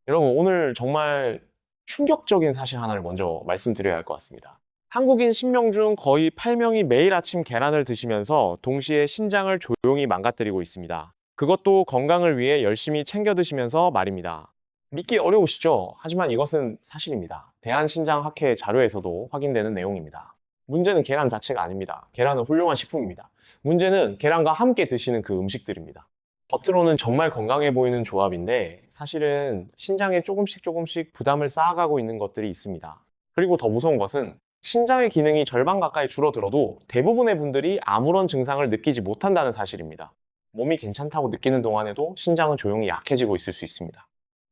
여러분, 오늘 정말 충격적인 사실 하나를 먼저 말씀드려야 할 것 같습니다. 한국인 10명 중 거의 8명이 매일 아침 계란을 드시면서 동시에 신장을 조용히 망가뜨리고 있습니다. 그것도 건강을 위해 열심히 챙겨 드시면서 말입니다. 믿기 어려우시죠? 하지만 이것은 사실입니다. 대한신장학회 자료에서도 확인되는 내용입니다. 문제는 계란 자체가 아닙니다. 계란은 훌륭한 식품입니다. 문제는 계란과 함께 드시는 그 음식들입니다. 겉으로는 정말 건강해 보이는 조합인데 사실은 신장에 조금씩 부담을 쌓아가고 있는 것들이 있습니다. 그리고 더 무서운 것은 신장의 기능이 절반 가까이 줄어들어도 대부분의 분들이 아무런 증상을 느끼지 못한다는 사실입니다. 몸이 괜찮다고 느끼는 동안에도 신장은 조용히 약해지고 있을 수 있습니다.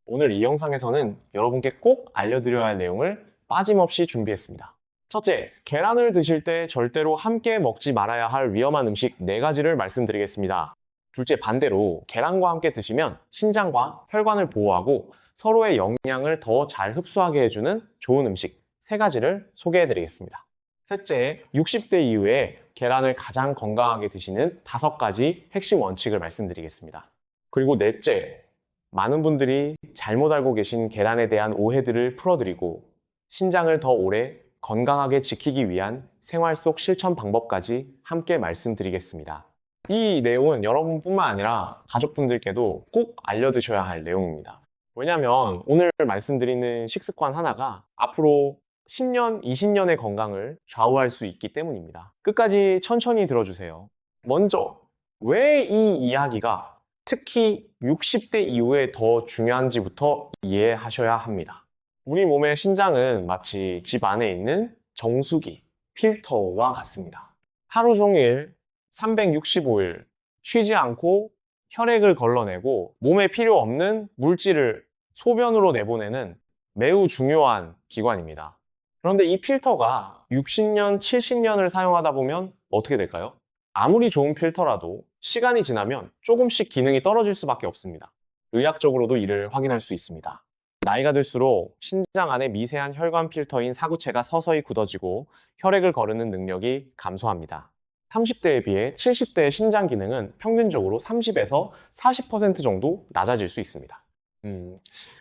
오늘 이 영상에서는 여러분께 꼭 알려드려야 할 내용을 빠짐없이 준비했습니다. 첫째, 계란을 드실 때 절대로 함께 먹지 말아야 할 위험한 음식 4가지를 말씀드리겠습니다. 둘째, 반대로 계란과 함께 드시면 신장과 혈관을 보호하고 서로의 영양을 더 잘 흡수하게 해주는 좋은 음식 3가지를 소개해 드리겠습니다. 셋째, 60대 이후에 계란을 가장 건강하게 드시는 5가지 핵심 원칙을 말씀드리겠습니다. 그리고 넷째, 많은 분들이 잘못 알고 계신 계란에 대한 오해들을 풀어드리고 신장을 더 오래 건강하게 지키기 위한 생활 속 실천 방법까지 함께 말씀드리겠습니다. 이 내용은 여러분뿐만 아니라 가족분들께도 꼭 알려드셔야 할 내용입니다. 왜냐하면 오늘 말씀드리는 식습관 하나가 앞으로 10년, 20년의 건강을 좌우할 수 있기 때문입니다. 끝까지 천천히 들어주세요. 먼저, 왜 이 이야기가 특히 60대 이후에 더 중요한지부터 이해하셔야 합니다. 우리 몸의 신장은 마치 집 안에 있는 정수기, 필터와 같습니다. 하루 종일 365일 쉬지 않고 혈액을 걸러내고 몸에 필요 없는 물질을 소변으로 내보내는 매우 중요한 기관입니다. 그런데 이 필터가 60년, 70년을 사용하다 보면 어떻게 될까요? 아무리 좋은 필터라도 시간이 지나면 조금씩 기능이 떨어질 수밖에 없습니다. 의학적으로도 이를 확인할 수 있습니다. 나이가 들수록 신장 안에 미세한 혈관 필터인 사구체가 서서히 굳어지고 혈액을 거르는 능력이 감소합니다. 30대에 비해 70대의 신장 기능은 평균적으로 30에서 40% 정도 낮아질 수 있습니다.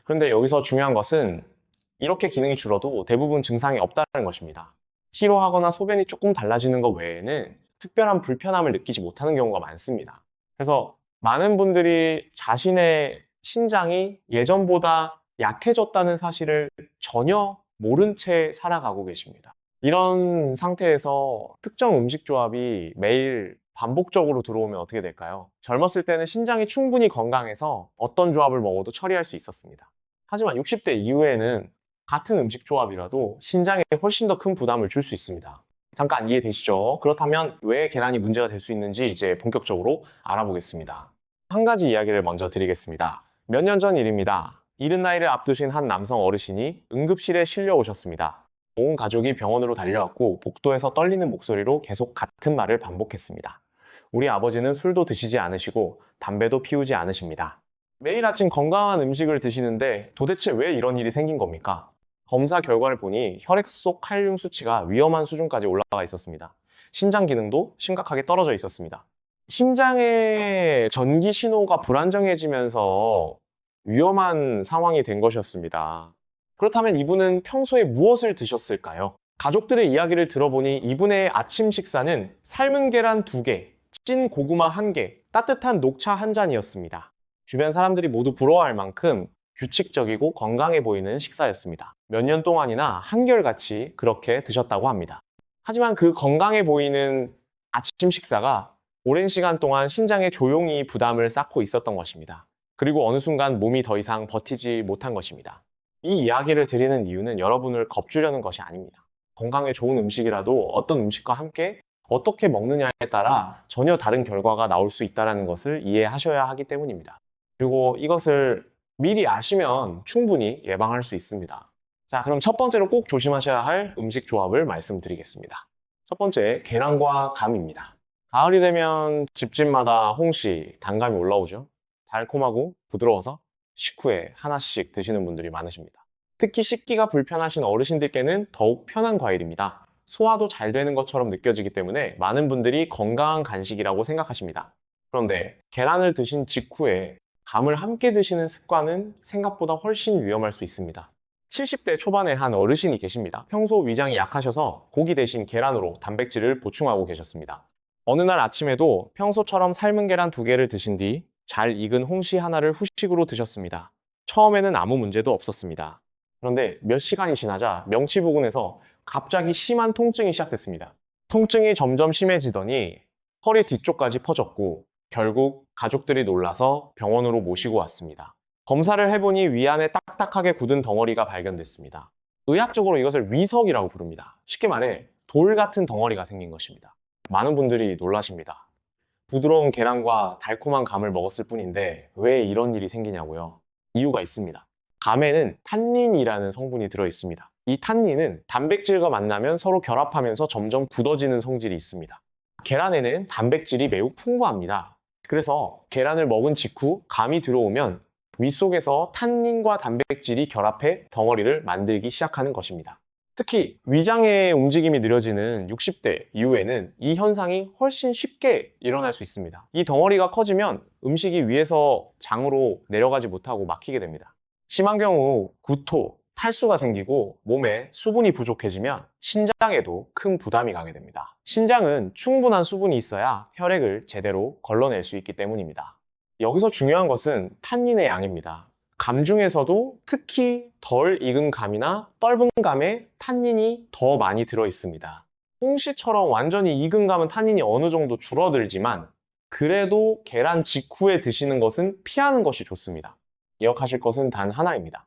그런데 여기서 중요한 것은 이렇게 기능이 줄어도 대부분 증상이 없다는 것입니다. 피로하거나 소변이 조금 달라지는 것 외에는 특별한 불편함을 느끼지 못하는 경우가 많습니다. 그래서 많은 분들이 자신의 신장이 예전보다 약해졌다는 사실을 전혀 모른 채 살아가고 계십니다. 이런 상태에서 특정 음식 조합이 매일 반복적으로 들어오면 어떻게 될까요? 젊었을 때는 신장이 충분히 건강해서 어떤 조합을 먹어도 처리할 수 있었습니다. 하지만 60대 이후에는 같은 음식 조합이라도 신장에 훨씬 더 큰 부담을 줄 수 있습니다. 잠깐 이해되시죠? 그렇다면 왜 계란이 문제가 될 수 있는지 이제 본격적으로 알아보겠습니다. 한 가지 이야기를 먼저 드리겠습니다. 몇 년 전 일입니다. 이른 나이를 앞두신 한 남성 어르신이 응급실에 실려 오셨습니다. 온 가족이 병원으로 달려왔고 복도에서 떨리는 목소리로 계속 같은 말을 반복했습니다. 우리 아버지는 술도 드시지 않으시고 담배도 피우지 않으십니다. 매일 아침 건강한 음식을 드시는데 도대체 왜 이런 일이 생긴 겁니까? 검사 결과를 보니 혈액 속 칼륨 수치가 위험한 수준까지 올라가 있었습니다. 신장 기능도 심각하게 떨어져 있었습니다. 심장의 전기 신호가 불안정해지면서 위험한 상황이 된 것이었습니다. 그렇다면 이분은 평소에 무엇을 드셨을까요? 가족들의 이야기를 들어보니 이분의 아침 식사는 삶은 계란 2개, 찐 고구마 1개, 따뜻한 녹차 1잔이었습니다. 주변 사람들이 모두 부러워할 만큼 규칙적이고 건강해 보이는 식사였습니다. 몇 년 동안이나 한결같이 그렇게 드셨다고 합니다. 하지만 그 건강해 보이는 아침 식사가 오랜 시간 동안 신장에 조용히 부담을 쌓고 있었던 것입니다. 그리고 어느 순간 몸이 더 이상 버티지 못한 것입니다. 이 이야기를 드리는 이유는 여러분을 겁주려는 것이 아닙니다. 건강에 좋은 음식이라도 어떤 음식과 함께 어떻게 먹느냐에 따라 전혀 다른 결과가 나올 수 있다는 것을 이해하셔야 하기 때문입니다. 그리고 이것을 미리 아시면 충분히 예방할 수 있습니다. 자, 그럼 첫 번째로 꼭 조심하셔야 할 음식 조합을 말씀드리겠습니다. 첫 번째, 계란과 감입니다. 가을이 되면 집집마다 홍시, 단감이 올라오죠. 달콤하고 부드러워서 식후에 하나씩 드시는 분들이 많으십니다. 특히 씹기가 불편하신 어르신들께는 더욱 편한 과일입니다. 소화도 잘 되는 것처럼 느껴지기 때문에 많은 분들이 건강한 간식이라고 생각하십니다. 그런데 계란을 드신 직후에 감을 함께 드시는 습관은 생각보다 훨씬 위험할 수 있습니다. 70대 초반에 한 어르신이 계십니다. 평소 위장이 약하셔서 고기 대신 계란으로 단백질을 보충하고 계셨습니다. 어느 날 아침에도 평소처럼 삶은 계란 2개를 드신 뒤 잘 익은 홍시 하나를 후식으로 드셨습니다. 처음에는 아무 문제도 없었습니다. 그런데 몇 시간이 지나자 명치 부근에서 갑자기 심한 통증이 시작됐습니다. 통증이 점점 심해지더니 허리 뒤쪽까지 퍼졌고 결국 가족들이 놀라서 병원으로 모시고 왔습니다. 검사를 해보니 위안에 딱딱하게 굳은 덩어리가 발견됐습니다. 의학적으로 이것을 위석이라고 부릅니다. 쉽게 말해 돌 같은 덩어리가 생긴 것입니다. 많은 분들이 놀라십니다. 부드러운 계란과 달콤한 감을 먹었을 뿐인데 왜 이런 일이 생기냐고요? 이유가 있습니다. 감에는 탄닌이라는 성분이 들어있습니다. 이 탄닌은 단백질과 만나면 서로 결합하면서 점점 굳어지는 성질이 있습니다. 계란에는 단백질이 매우 풍부합니다. 그래서 계란을 먹은 직후 감이 들어오면 윗속에서 탄닌과 단백질이 결합해 덩어리를 만들기 시작하는 것입니다. 특히 위장의 움직임이 느려지는 60대 이후에는 이 현상이 훨씬 쉽게 일어날 수 있습니다. 이 덩어리가 커지면 음식이 위에서 장으로 내려가지 못하고 막히게 됩니다. 심한 경우 구토, 탈수가 생기고 몸에 수분이 부족해지면 신장에도 큰 부담이 가게 됩니다. 신장은 충분한 수분이 있어야 혈액을 제대로 걸러낼 수 있기 때문입니다. 여기서 중요한 것은 탄닌의 양입니다. 감 중에서도 특히 덜 익은 감이나 떫은 감에 탄닌이 더 많이 들어 있습니다. 홍시처럼 완전히 익은 감은 탄닌이 어느 정도 줄어들지만 그래도 계란 직후에 드시는 것은 피하는 것이 좋습니다. 기억하실 것은 단 하나입니다.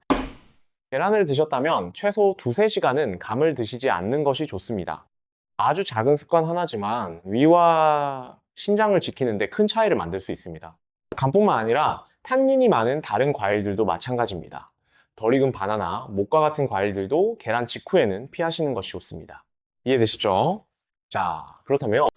계란을 드셨다면 최소 2~3시간은 감을 드시지 않는 것이 좋습니다. 아주 작은 습관 하나지만 위와 신장을 지키는 데 큰 차이를 만들 수 있습니다. 감뿐만 아니라 탄닌이 많은 다른 과일들도 마찬가지입니다. 덜 익은 바나나, 모과 같은 과일들도 계란 직후에는 피하시는 것이 좋습니다. 이해되시죠? 자, 그렇다면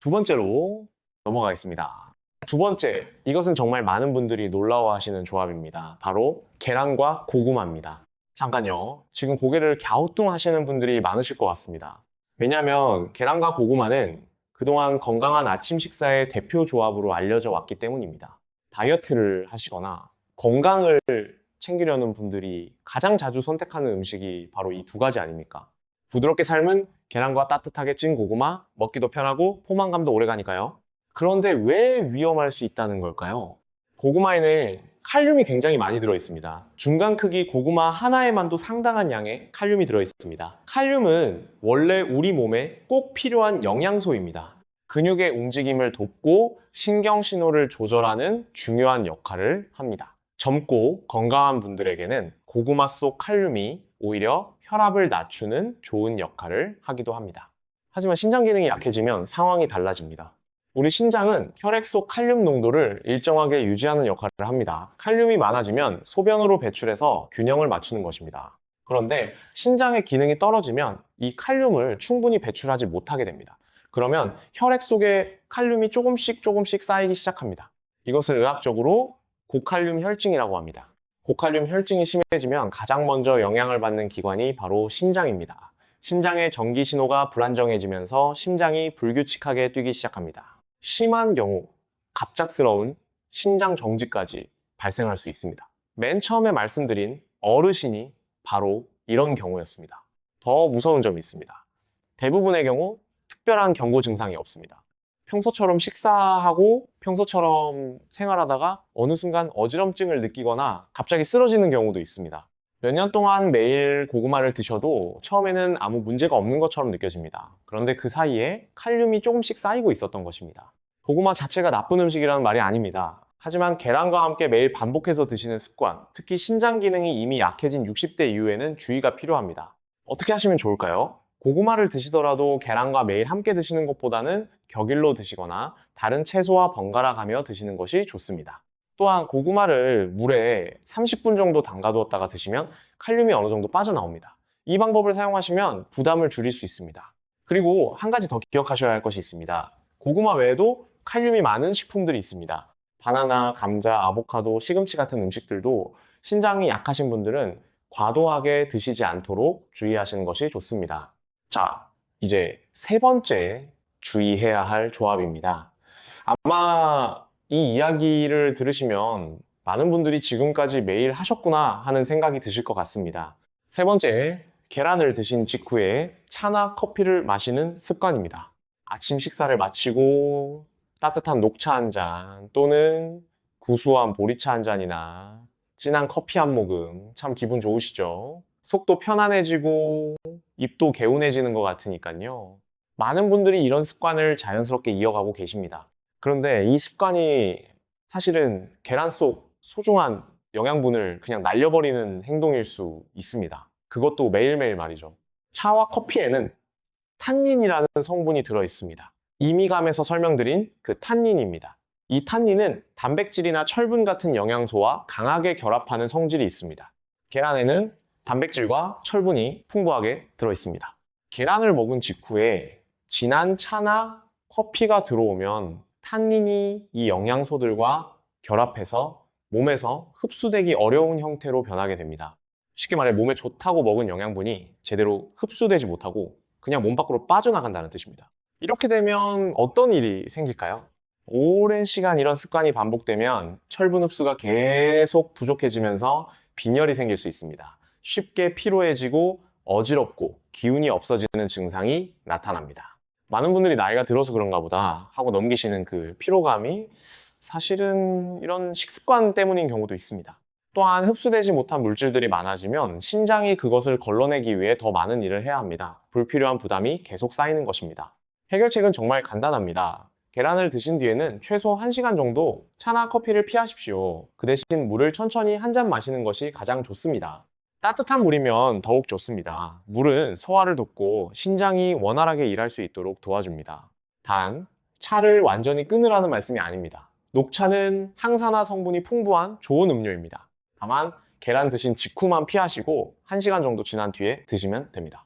2번째로 넘어가겠습니다. 2번째, 이것은 정말 많은 분들이 놀라워하시는 조합입니다. 바로 계란과 고구마입니다. 잠깐요. 지금 고개를 갸우뚱하시는 분들이 많으실 것 같습니다. 왜냐하면 계란과 고구마는 그동안 건강한 아침 식사의 대표 조합으로 알려져 왔기 때문입니다. 다이어트를 하시거나 건강을 챙기려는 분들이 가장 자주 선택하는 음식이 바로 이 2가지 아닙니까? 부드럽게 삶은 계란과 따뜻하게 찐 고구마, 먹기도 편하고 포만감도 오래가니까요. 그런데 왜 위험할 수 있다는 걸까요? 고구마에는 칼륨이 굉장히 많이 들어있습니다. 중간 크기 고구마 하나에만도 상당한 양의 칼륨이 들어있습니다. 칼륨은 원래 우리 몸에 꼭 필요한 영양소입니다. 근육의 움직임을 돕고 신경신호를 조절하는 중요한 역할을 합니다. 젊고 건강한 분들에게는 고구마 속 칼륨이 오히려 혈압을 낮추는 좋은 역할을 하기도 합니다. 하지만 신장 기능이 약해지면 상황이 달라집니다. 우리 신장은 혈액 속 칼륨 농도를 일정하게 유지하는 역할을 합니다. 칼륨이 많아지면 소변으로 배출해서 균형을 맞추는 것입니다. 그런데 신장의 기능이 떨어지면 이 칼륨을 충분히 배출하지 못하게 됩니다. 그러면 혈액 속에 칼륨이 조금씩 쌓이기 시작합니다. 이것을 의학적으로 고칼륨 혈증이라고 합니다. 고칼륨 혈증이 심해지면 가장 먼저 영향을 받는 기관이 바로 심장입니다. 심장의 전기 신호가 불안정해지면서 심장이 불규칙하게 뛰기 시작합니다. 심한 경우 갑작스러운 심장 정지까지 발생할 수 있습니다. 맨 처음에 말씀드린 어르신이 바로 이런 경우였습니다. 더 무서운 점이 있습니다. 대부분의 경우 특별한 경고 증상이 없습니다. 평소처럼 식사하고 평소처럼 생활하다가 어느 순간 어지럼증을 느끼거나 갑자기 쓰러지는 경우도 있습니다. 몇 년 동안 매일 고구마를 드셔도 처음에는 아무 문제가 없는 것처럼 느껴집니다. 그런데 그 사이에 칼륨이 조금씩 쌓이고 있었던 것입니다. 고구마 자체가 나쁜 음식이라는 말이 아닙니다. 하지만 계란과 함께 매일 반복해서 드시는 습관, 특히 신장 기능이 이미 약해진 60대 이후에는 주의가 필요합니다. 어떻게 하시면 좋을까요? 고구마를 드시더라도 계란과 매일 함께 드시는 것보다는 격일로 드시거나 다른 채소와 번갈아 가며 드시는 것이 좋습니다. 또한 고구마를 물에 30분 정도 담가두었다가 드시면 칼륨이 어느 정도 빠져나옵니다. 이 방법을 사용하시면 부담을 줄일 수 있습니다. 그리고 한 가지 더 기억하셔야 할 것이 있습니다. 고구마 외에도 칼륨이 많은 식품들이 있습니다. 바나나, 감자, 아보카도, 시금치 같은 음식들도 신장이 약하신 분들은 과도하게 드시지 않도록 주의하시는 것이 좋습니다. 자, 이제 3번째 주의해야 할 조합입니다. 아마 이 이야기를 들으시면 많은 분들이 지금까지 매일 하셨구나 하는 생각이 드실 것 같습니다. 세 번째, 계란을 드신 직후에 차나 커피를 마시는 습관입니다. 아침 식사를 마치고 따뜻한 녹차 한 잔 또는 구수한 보리차 한 잔이나 진한 커피 한 모금 참 기분 좋으시죠? 속도 편안해지고 입도 개운해지는 것 같으니까요. 많은 분들이 이런 습관을 자연스럽게 이어가고 계십니다. 그런데 이 습관이 사실은 계란 속 소중한 영양분을 그냥 날려버리는 행동일 수 있습니다. 그것도 매일매일 말이죠. 차와 커피에는 탄닌이라는 성분이 들어있습니다. 이미감에서 설명드린 그 탄닌입니다. 이 탄닌은 단백질이나 철분 같은 영양소와 강하게 결합하는 성질이 있습니다. 계란에는 단백질과 철분이 풍부하게 들어있습니다. 계란을 먹은 직후에 진한 차나 커피가 들어오면 탄닌이 이 영양소들과 결합해서 몸에서 흡수되기 어려운 형태로 변하게 됩니다. 쉽게 말해 몸에 좋다고 먹은 영양분이 제대로 흡수되지 못하고 그냥 몸 밖으로 빠져나간다는 뜻입니다. 이렇게 되면 어떤 일이 생길까요? 오랜 시간 이런 습관이 반복되면 철분 흡수가 계속 부족해지면서 빈혈이 생길 수 있습니다. 쉽게 피로해지고 어지럽고 기운이 없어지는 증상이 나타납니다. 많은 분들이 나이가 들어서 그런가 보다 하고 넘기시는 그 피로감이 사실은 이런 식습관 때문인 경우도 있습니다. 또한 흡수되지 못한 물질들이 많아지면 신장이 그것을 걸러내기 위해 더 많은 일을 해야 합니다. 불필요한 부담이 계속 쌓이는 것입니다. 해결책은 정말 간단합니다. 계란을 드신 뒤에는 최소 1시간 정도 차나 커피를 피하십시오. 그 대신 물을 천천히 한 잔 마시는 것이 가장 좋습니다. 따뜻한 물이면 더욱 좋습니다. 물은 소화를 돕고 신장이 원활하게 일할 수 있도록 도와줍니다. 단, 차를 완전히 끊으라는 말씀이 아닙니다. 녹차는 항산화 성분이 풍부한 좋은 음료입니다. 다만 계란 드신 직후만 피하시고 1시간 정도 지난 뒤에 드시면 됩니다.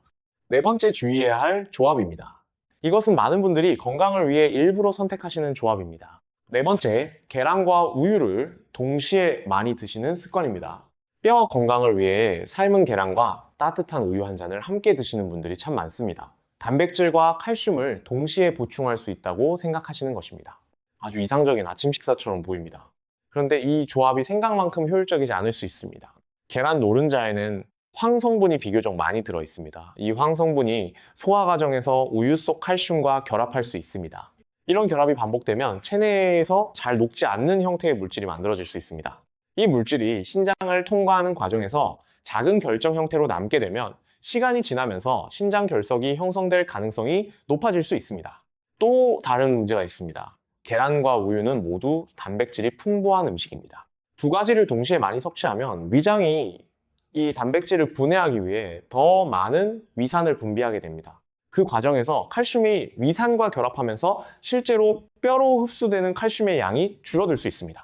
네 번째 주의해야 할 조합입니다. 이것은 많은 분들이 건강을 위해 일부러 선택하시는 조합입니다. 네 번째, 계란과 우유를 동시에 많이 드시는 습관입니다. 뼈 건강을 위해 삶은 계란과 따뜻한 우유 한 잔을 함께 드시는 분들이 참 많습니다. 단백질과 칼슘을 동시에 보충할 수 있다고 생각하시는 것입니다. 아주 이상적인 아침 식사처럼 보입니다. 그런데 이 조합이 생각만큼 효율적이지 않을 수 있습니다. 계란 노른자에는 황 성분이 비교적 많이 들어 있습니다. 이 황 성분이 소화 과정에서 우유 속 칼슘과 결합할 수 있습니다. 이런 결합이 반복되면 체내에서 잘 녹지 않는 형태의 물질이 만들어질 수 있습니다. 이 물질이 신장을 통과하는 과정에서 작은 결정 형태로 남게 되면 시간이 지나면서 신장 결석이 형성될 가능성이 높아질 수 있습니다. 또 다른 문제가 있습니다. 계란과 우유는 모두 단백질이 풍부한 음식입니다. 두 가지를 동시에 많이 섭취하면 위장이 이 단백질을 분해하기 위해 더 많은 위산을 분비하게 됩니다. 그 과정에서 칼슘이 위산과 결합하면서 실제로 뼈로 흡수되는 칼슘의 양이 줄어들 수 있습니다.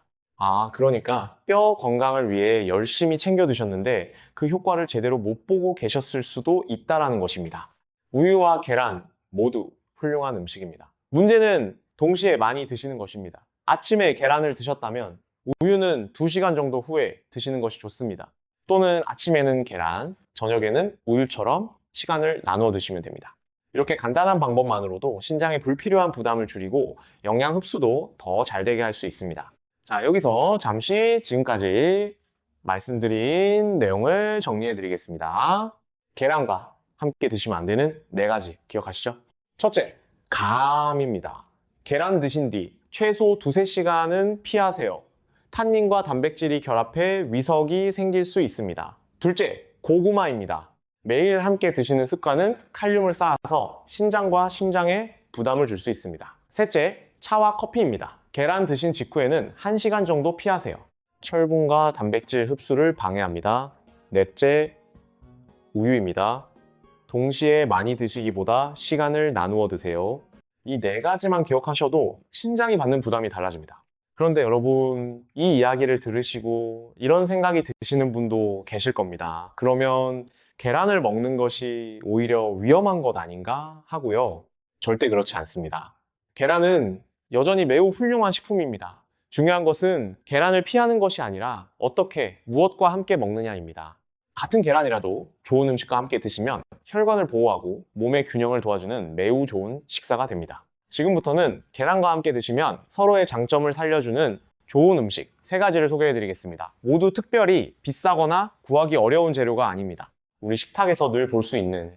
그러니까 뼈 건강을 위해 열심히 챙겨 드셨는데 그 효과를 제대로 못 보고 계셨을 수도 있다는 것입니다. 우유와 계란 모두 훌륭한 음식입니다. 문제는 동시에 많이 드시는 것입니다. 아침에 계란을 드셨다면 우유는 2시간 정도 후에 드시는 것이 좋습니다. 또는 아침에는 계란, 저녁에는 우유처럼 시간을 나누어 드시면 됩니다. 이렇게 간단한 방법만으로도 신장에 불필요한 부담을 줄이고 영양 흡수도 더 잘 되게 할 수 있습니다. 자, 여기서 잠시 지금까지 말씀드린 내용을 정리해 드리겠습니다. 계란과 함께 드시면 안 되는 4가지 기억하시죠? 첫째, 감입니다. 계란 드신 뒤 최소 2~3시간은 피하세요. 탄닌과 단백질이 결합해 위석이 생길 수 있습니다. 둘째, 고구마입니다. 매일 함께 드시는 습관은 칼륨을 쌓아서 신장과 심장에 부담을 줄 수 있습니다. 셋째, 차와 커피입니다. 계란 드신 직후에는 1시간 정도 피하세요. 철분과 단백질 흡수를 방해합니다. 넷째, 우유입니다. 동시에 많이 드시기보다 시간을 나누어 드세요. 이 4가지만 기억하셔도 신장이 받는 부담이 달라집니다. 그런데 여러분, 이 이야기를 들으시고 이런 생각이 드시는 분도 계실 겁니다. 그러면 계란을 먹는 것이 오히려 위험한 것 아닌가 하고요. 절대 그렇지 않습니다. 계란은 여전히 매우 훌륭한 식품입니다. 중요한 것은 계란을 피하는 것이 아니라 어떻게, 무엇과 함께 먹느냐입니다. 같은 계란이라도 좋은 음식과 함께 드시면 혈관을 보호하고 몸의 균형을 도와주는 매우 좋은 식사가 됩니다. 지금부터는 계란과 함께 드시면 서로의 장점을 살려주는 좋은 음식 3가지를 소개해드리겠습니다. 모두 특별히 비싸거나 구하기 어려운 재료가 아닙니다. 우리 식탁에서 늘 볼 수 있는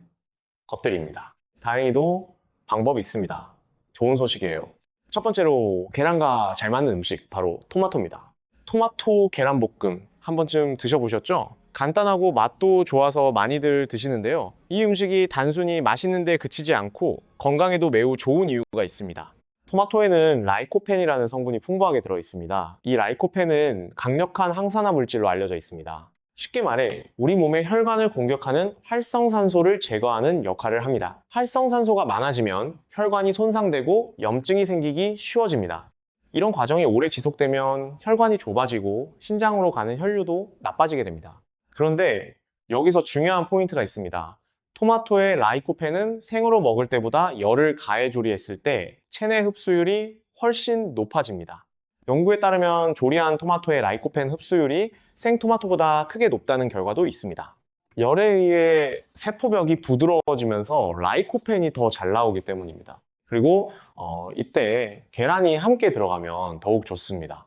것들입니다. 다행히도 방법이 있습니다. 좋은 소식이에요. 첫 번째로 계란과 잘 맞는 음식, 바로 토마토입니다. 토마토 계란볶음 한 번쯤 드셔보셨죠? 간단하고 맛도 좋아서 많이들 드시는데요. 이 음식이 단순히 맛있는 데 그치지 않고 건강에도 매우 좋은 이유가 있습니다. 토마토에는 라이코펜이라는 성분이 풍부하게 들어있습니다. 이 라이코펜은 강력한 항산화 물질로 알려져 있습니다. 쉽게 말해 우리 몸의 혈관을 공격하는 활성산소를 제거하는 역할을 합니다. 활성산소가 많아지면 혈관이 손상되고 염증이 생기기 쉬워집니다. 이런 과정이 오래 지속되면 혈관이 좁아지고 신장으로 가는 혈류도 나빠지게 됩니다. 그런데 여기서 중요한 포인트가 있습니다. 토마토의 라이코펜은 생으로 먹을 때보다 열을 가해 조리했을 때 체내 흡수율이 훨씬 높아집니다. 연구에 따르면 조리한 토마토의 라이코펜 흡수율이 생토마토보다 크게 높다는 결과도 있습니다. 열에 의해 세포벽이 부드러워지면서 라이코펜이 더 잘 나오기 때문입니다. 그리고 이때 계란이 함께 들어가면 더욱 좋습니다.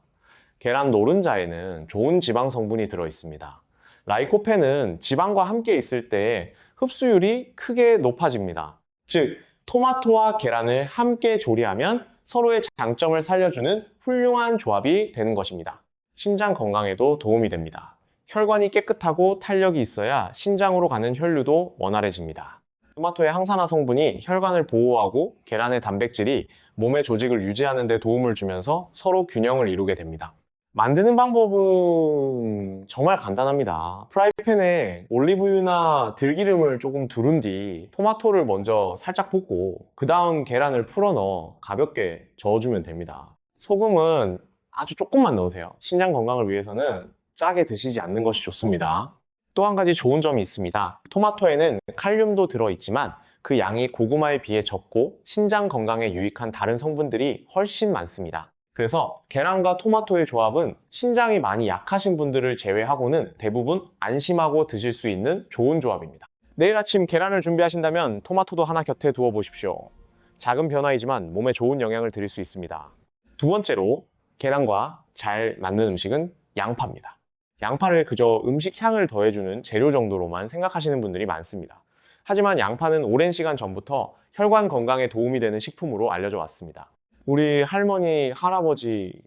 계란 노른자에는 좋은 지방 성분이 들어있습니다. 라이코펜은 지방과 함께 있을 때 흡수율이 크게 높아집니다. 즉, 토마토와 계란을 함께 조리하면 서로의 장점을 살려주는 훌륭한 조합이 되는 것입니다. 신장 건강에도 도움이 됩니다. 혈관이 깨끗하고 탄력이 있어야 신장으로 가는 혈류도 원활해집니다. 토마토의 항산화 성분이 혈관을 보호하고 계란의 단백질이 몸의 조직을 유지하는 데 도움을 주면서 서로 균형을 이루게 됩니다. 만드는 방법은 정말 간단합니다. 프라이팬에 올리브유나 들기름을 조금 두른 뒤 토마토를 먼저 살짝 볶고 그 다음 계란을 풀어 넣어 가볍게 저어주면 됩니다. 소금은 아주 조금만 넣으세요. 신장 건강을 위해서는 짜게 드시지 않는 것이 좋습니다. 또 한 가지 좋은 점이 있습니다. 토마토에는 칼륨도 들어있지만 그 양이 고구마에 비해 적고 신장 건강에 유익한 다른 성분들이 훨씬 많습니다. 그래서 계란과 토마토의 조합은 신장이 많이 약하신 분들을 제외하고는 대부분 안심하고 드실 수 있는 좋은 조합입니다. 내일 아침 계란을 준비하신다면 토마토도 하나 곁에 두어 보십시오. 작은 변화이지만 몸에 좋은 영향을 드릴 수 있습니다. 두 번째로 계란과 잘 맞는 음식은 양파입니다. 양파를 그저 음식 향을 더해주는 재료 정도로만 생각하시는 분들이 많습니다. 하지만 양파는 오랜 시간 전부터 혈관 건강에 도움이 되는 식품으로 알려져 왔습니다. 우리 할머니, 할아버지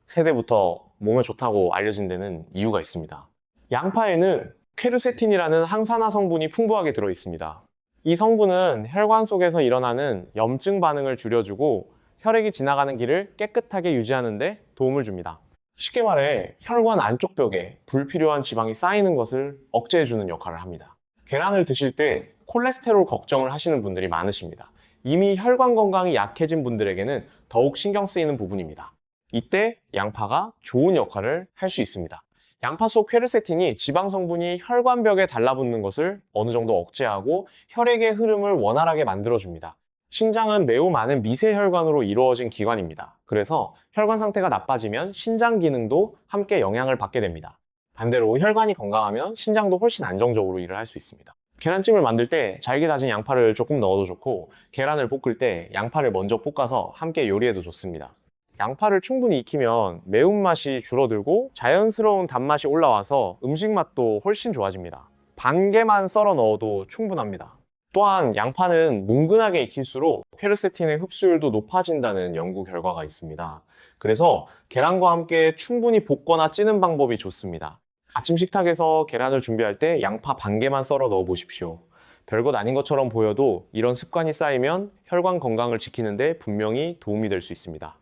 세대부터 몸에 좋다고 알려진 데는 이유가 있습니다. 양파에는 퀘르세틴이라는 항산화 성분이 풍부하게 들어있습니다. 이 성분은 혈관 속에서 일어나는 염증 반응을 줄여주고 혈액이 지나가는 길을 깨끗하게 유지하는 데 도움을 줍니다. 쉽게 말해 혈관 안쪽 벽에 불필요한 지방이 쌓이는 것을 억제해주는 역할을 합니다. 계란을 드실 때 콜레스테롤 걱정을 하시는 분들이 많으십니다. 이미 혈관 건강이 약해진 분들에게는 더욱 신경 쓰이는 부분입니다. 이때 양파가 좋은 역할을 할 수 있습니다. 양파 속 퀘르세틴이 지방 성분이 혈관벽에 달라붙는 것을 어느 정도 억제하고 혈액의 흐름을 원활하게 만들어줍니다. 신장은 매우 많은 미세혈관으로 이루어진 기관입니다. 그래서 혈관 상태가 나빠지면 신장 기능도 함께 영향을 받게 됩니다. 반대로 혈관이 건강하면 신장도 훨씬 안정적으로 일을 할 수 있습니다. 계란찜을 만들 때 잘게 다진 양파를 조금 넣어도 좋고 계란을 볶을 때 양파를 먼저 볶아서 함께 요리해도 좋습니다. 양파를 충분히 익히면 매운맛이 줄어들고 자연스러운 단맛이 올라와서 음식 맛도 훨씬 좋아집니다. 반 개만 썰어 넣어도 충분합니다. 또한 양파는 뭉근하게 익힐수록 퀘르세틴의 흡수율도 높아진다는 연구 결과가 있습니다. 그래서 계란과 함께 충분히 볶거나 찌는 방법이 좋습니다. 아침 식탁에서 계란을 준비할 때 양파 반 개만 썰어 넣어 보십시오. 별것 아닌 것처럼 보여도 이런 습관이 쌓이면 혈관 건강을 지키는 데 분명히 도움이 될 수 있습니다.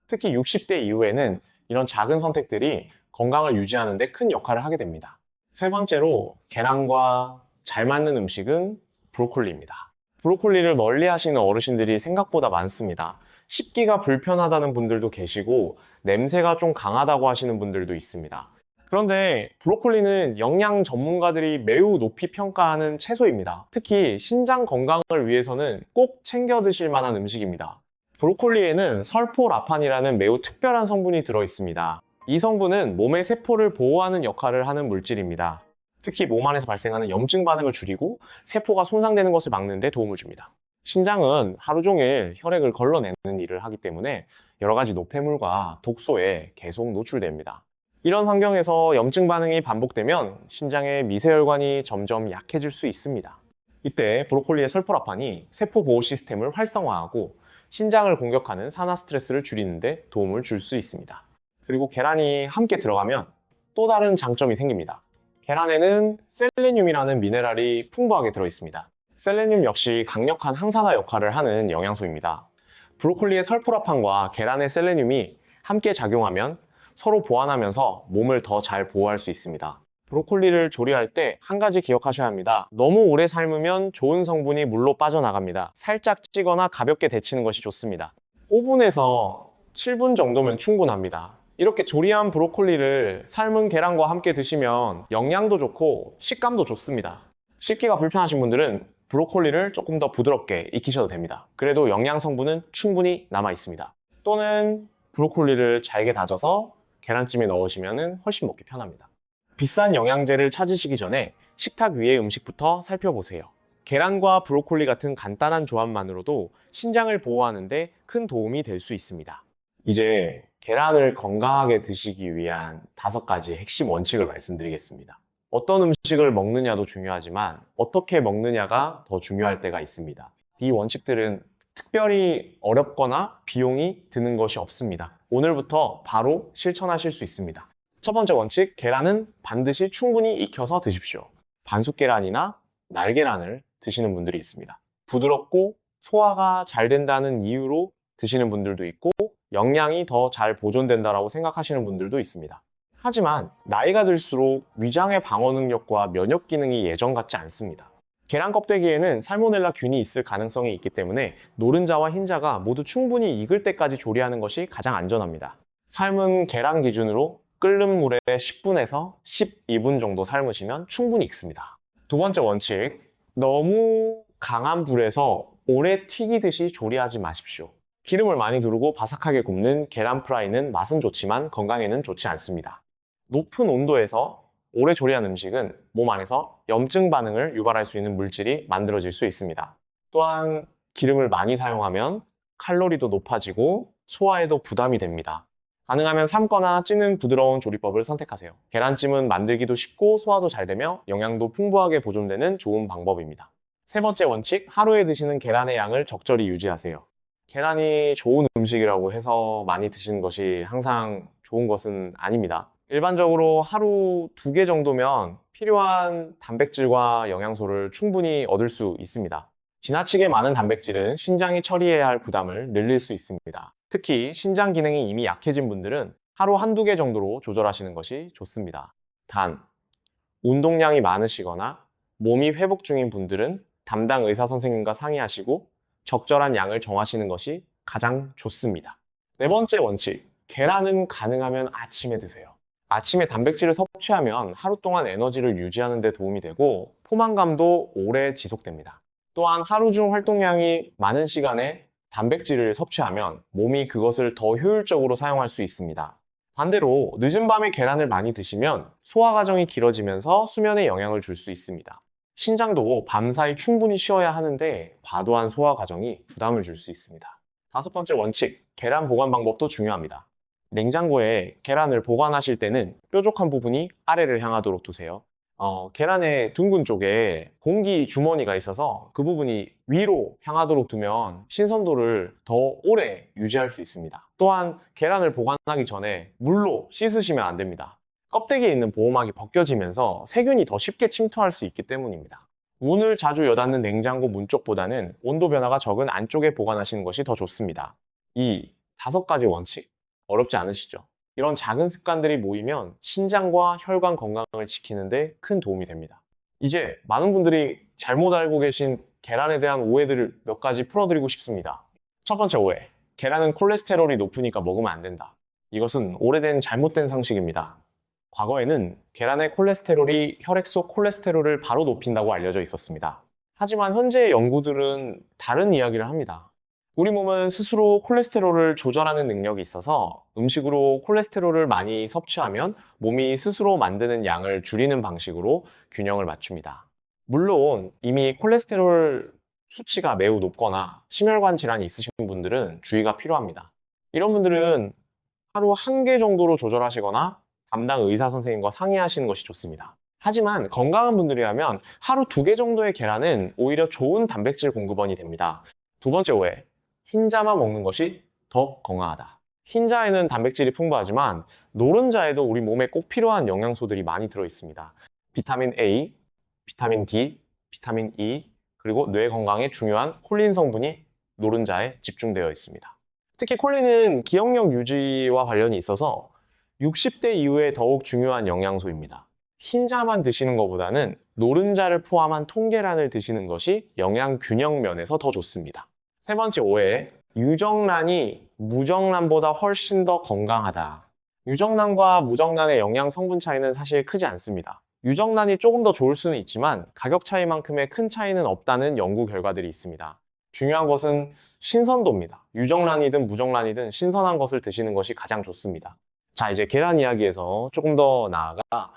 특히 60대 이후에는 이런 작은 선택들이 건강을 유지하는 데 큰 역할을 하게 됩니다. 세 번째로 계란과 잘 맞는 음식은 브로콜리입니다. 브로콜리를 멀리 하시는 어르신들이 생각보다 많습니다. 씹기가 불편하다는 분들도 계시고 냄새가 좀 강하다고 하시는 분들도 있습니다. 그런데 브로콜리는 영양 전문가들이 매우 높이 평가하는 채소입니다. 특히 신장 건강을 위해서는 꼭 챙겨 드실 만한 음식입니다. 브로콜리에는 설포라판이라는 매우 특별한 성분이 들어있습니다. 이 성분은 몸의 세포를 보호하는 역할을 하는 물질입니다. 특히 몸 안에서 발생하는 염증 반응을 줄이고 세포가 손상되는 것을 막는 데 도움을 줍니다. 신장은 하루 종일 혈액을 걸러내는 일을 하기 때문에 여러 가지 노폐물과 독소에 계속 노출됩니다. 이런 환경에서 염증 반응이 반복되면 신장의 미세혈관이 점점 약해질 수 있습니다. 이때 브로콜리의 설포라판이 세포 보호 시스템을 활성화하고 신장을 공격하는 산화 스트레스를 줄이는 데 도움을 줄 수 있습니다. 그리고 계란이 함께 들어가면 또 다른 장점이 생깁니다. 계란에는 셀레늄이라는 미네랄이 풍부하게 들어있습니다. 셀레늄 역시 강력한 항산화 역할을 하는 영양소입니다. 브로콜리의 설포라판과 계란의 셀레늄이 함께 작용하면 서로 보완하면서 몸을 더 잘 보호할 수 있습니다. 브로콜리를 조리할 때 한 가지 기억하셔야 합니다. 너무 오래 삶으면 좋은 성분이 물로 빠져나갑니다. 살짝 찌거나 가볍게 데치는 것이 좋습니다. 오븐에서 7분 정도면 충분합니다. 이렇게 조리한 브로콜리를 삶은 계란과 함께 드시면 영양도 좋고 식감도 좋습니다. 씹기가 불편하신 분들은 브로콜리를 조금 더 부드럽게 익히셔도 됩니다. 그래도 영양 성분은 충분히 남아 있습니다. 또는 브로콜리를 잘게 다져서 계란찜에 넣으시면 훨씬 먹기 편합니다. 비싼 영양제를 찾으시기 전에 식탁 위의 음식부터 살펴보세요. 계란과 브로콜리 같은 간단한 조합만으로도 신장을 보호하는 데 큰 도움이 될 수 있습니다. 이제 계란을 건강하게 드시기 위한 5가지 핵심 원칙을 말씀드리겠습니다. 어떤 음식을 먹느냐도 중요하지만 어떻게 먹느냐가 더 중요할 때가 있습니다. 이 원칙들은 특별히 어렵거나 비용이 드는 것이 없습니다. 오늘부터 바로 실천하실 수 있습니다. 첫 번째 원칙, 계란은 반드시 충분히 익혀서 드십시오. 반숙 계란이나 날계란을 드시는 분들이 있습니다. 부드럽고 소화가 잘 된다는 이유로 드시는 분들도 있고 영양이 더 잘 보존된다고 생각하시는 분들도 있습니다. 하지만 나이가 들수록 위장의 방어 능력과 면역 기능이 예전 같지 않습니다. 계란 껍데기에는 살모넬라 균이 있을 가능성이 있기 때문에 노른자와 흰자가 모두 충분히 익을 때까지 조리하는 것이 가장 안전합니다. 삶은 계란 기준으로 끓는 물에 10분에서 12분 정도 삶으시면 충분히 익습니다. 두 번째 원칙, 너무 강한 불에서 오래 튀기듯이 조리하지 마십시오. 기름을 많이 두르고 바삭하게 굽는 계란 프라이는 맛은 좋지만 건강에는 좋지 않습니다. 높은 온도에서 오래 조리한 음식은 몸 안에서 염증 반응을 유발할 수 있는 물질이 만들어질 수 있습니다. 또한 기름을 많이 사용하면 칼로리도 높아지고 소화에도 부담이 됩니다. 가능하면 삶거나 찌는 부드러운 조리법을 선택하세요. 계란찜은 만들기도 쉽고 소화도 잘 되며 영양도 풍부하게 보존되는 좋은 방법입니다. 세 번째 원칙, 하루에 드시는 계란의 양을 적절히 유지하세요. 계란이 좋은 음식이라고 해서 많이 드시는 것이 항상 좋은 것은 아닙니다. 일반적으로 하루 2개 정도면 필요한 단백질과 영양소를 충분히 얻을 수 있습니다. 지나치게 많은 단백질은 신장이 처리해야 할 부담을 늘릴 수 있습니다. 특히 신장 기능이 이미 약해진 분들은 하루 1~2개 정도로 조절하시는 것이 좋습니다. 단, 운동량이 많으시거나 몸이 회복 중인 분들은 담당 의사 선생님과 상의하시고 적절한 양을 정하시는 것이 가장 좋습니다. 네 번째 원칙, 계란은 가능하면 아침에 드세요. 아침에 단백질을 섭취하면 하루 동안 에너지를 유지하는 데 도움이 되고 포만감도 오래 지속됩니다. 또한 하루 중 활동량이 많은 시간에 단백질을 섭취하면 몸이 그것을 더 효율적으로 사용할 수 있습니다. 반대로 늦은 밤에 계란을 많이 드시면 소화 과정이 길어지면서 수면에 영향을 줄 수 있습니다. 신장도 밤사이 충분히 쉬어야 하는데 과도한 소화 과정이 부담을 줄 수 있습니다. 5번째 원칙, 계란 보관 방법도 중요합니다. 냉장고에 계란을 보관하실 때는 뾰족한 부분이 아래를 향하도록 두세요. 계란의 둥근 쪽에 공기 주머니가 있어서 그 부분이 위로 향하도록 두면 신선도를 더 오래 유지할 수 있습니다. 또한 계란을 보관하기 전에 물로 씻으시면 안 됩니다. 껍데기에 있는 보호막이 벗겨지면서 세균이 더 쉽게 침투할 수 있기 때문입니다. 문을 자주 여닫는 냉장고 문 쪽보다는 온도 변화가 적은 안쪽에 보관하시는 것이 더 좋습니다. 이 5가지 원칙, 어렵지 않으시죠? 이런 작은 습관들이 모이면 신장과 혈관 건강을 지키는 데 큰 도움이 됩니다. 이제 많은 분들이 잘못 알고 계신 계란에 대한 오해들을 몇 가지 풀어드리고 싶습니다. 첫 번째 오해, 계란은 콜레스테롤이 높으니까 먹으면 안 된다. 이것은 오래된 잘못된 상식입니다. 과거에는 계란의 콜레스테롤이 혈액 속 콜레스테롤을 바로 높인다고 알려져 있었습니다. 하지만 현재의 연구들은 다른 이야기를 합니다. 우리 몸은 스스로 콜레스테롤을 조절하는 능력이 있어서 음식으로 콜레스테롤을 많이 섭취하면 몸이 스스로 만드는 양을 줄이는 방식으로 균형을 맞춥니다. 물론 이미 콜레스테롤 수치가 매우 높거나 심혈관 질환이 있으신 분들은 주의가 필요합니다. 이런 분들은 하루 1개 정도로 조절하시거나 담당 의사 선생님과 상의하시는 것이 좋습니다. 하지만 건강한 분들이라면 하루 2개 정도의 계란은 오히려 좋은 단백질 공급원이 됩니다. 두 번째 오해, 흰자만 먹는 것이 더 건강하다. 흰자에는 단백질이 풍부하지만 노른자에도 우리 몸에 꼭 필요한 영양소들이 많이 들어있습니다. 비타민 A, 비타민 D, 비타민 E, 그리고 뇌 건강에 중요한 콜린 성분이 노른자에 집중되어 있습니다. 특히 콜린은 기억력 유지와 관련이 있어서 60대 이후에 더욱 중요한 영양소입니다. 흰자만 드시는 것보다는 노른자를 포함한 통계란을 드시는 것이 영양 균형 면에서 더 좋습니다. 세 번째 오해, 유정란이 무정란보다 훨씬 더 건강하다. 유정란과 무정란의 영양 성분 차이는 사실 크지 않습니다. 유정란이 조금 더 좋을 수는 있지만 가격 차이만큼의 큰 차이는 없다는 연구 결과들이 있습니다. 중요한 것은 신선도입니다. 유정란이든 무정란이든 신선한 것을 드시는 것이 가장 좋습니다. 자, 이제 계란 이야기에서 조금 더 나아가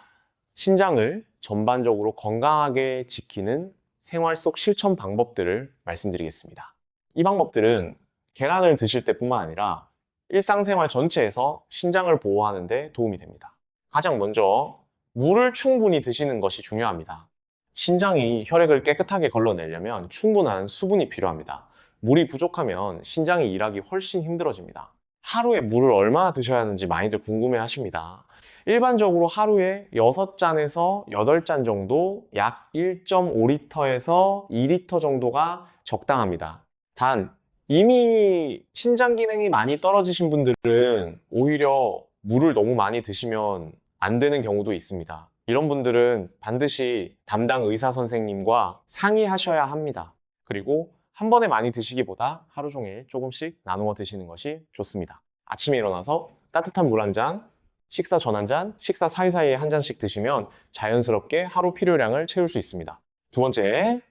신장을 전반적으로 건강하게 지키는 생활 속 실천 방법들을 말씀드리겠습니다. 이 방법들은 계란을 드실 때뿐만 아니라 일상생활 전체에서 신장을 보호하는 데 도움이 됩니다. 가장 먼저 물을 충분히 드시는 것이 중요합니다. 신장이 혈액을 깨끗하게 걸러내려면 충분한 수분이 필요합니다. 물이 부족하면 신장이 일하기 훨씬 힘들어집니다. 하루에 물을 얼마나 드셔야 하는지 많이들 궁금해 하십니다. 일반적으로 하루에 6잔에서 8잔 정도, 약 1.5리터에서 2리터 정도가 적당합니다. 단, 이미 신장 기능이 많이 떨어지신 분들은 오히려 물을 너무 많이 드시면 안 되는 경우도 있습니다. 이런 분들은 반드시 담당 의사 선생님과 상의하셔야 합니다. 그리고 한 번에 많이 드시기보다 하루 종일 조금씩 나누어 드시는 것이 좋습니다. 아침에 일어나서 따뜻한 물 한 잔, 식사 전 한 잔, 식사 사이사이에 한 잔씩 드시면 자연스럽게 하루 필요량을 채울 수 있습니다. 두 번째,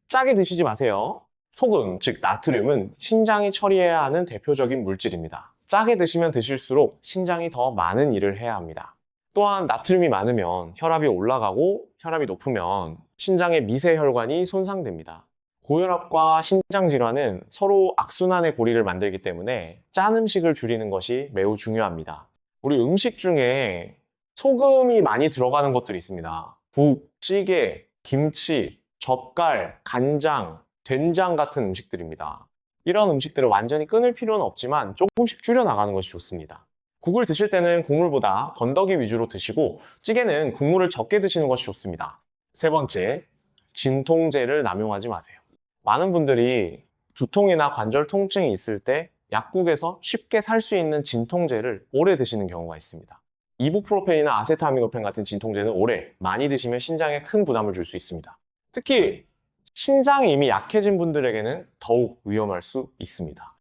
짜게 드시지 마세요. 소금, 즉 나트륨은 신장이 처리해야 하는 대표적인 물질입니다. 짜게 드시면 드실수록 신장이 더 많은 일을 해야 합니다. 또한 나트륨이 많으면 혈압이 올라가고 혈압이 높으면 신장의 미세혈관이 손상됩니다. 고혈압과 신장질환은 서로 악순환의 고리를 만들기 때문에 짠 음식을 줄이는 것이 매우 중요합니다. 우리 음식 중에 소금이 많이 들어가는 것들이 있습니다. 국, 찌개, 김치, 젓갈, 간장, 된장 같은 음식들입니다. 이런 음식들을 완전히 끊을 필요는 없지만 조금씩 줄여나가는 것이 좋습니다. 국을 드실 때는 국물보다 건더기 위주로 드시고 찌개는 국물을 적게 드시는 것이 좋습니다. 세 번째, 진통제를 남용하지 마세요. 많은 분들이 두통이나 관절 통증이 있을 때 약국에서 쉽게 살 수 있는 진통제를 오래 드시는 경우가 있습니다. 이부프로펜이나 아세타미노펜 같은 진통제는 오래 많이 드시면 신장에 큰 부담을 줄 수 있습니다. 특히 신장이 이미 약해진 분들에게는 더욱 위험할 수 있습니다.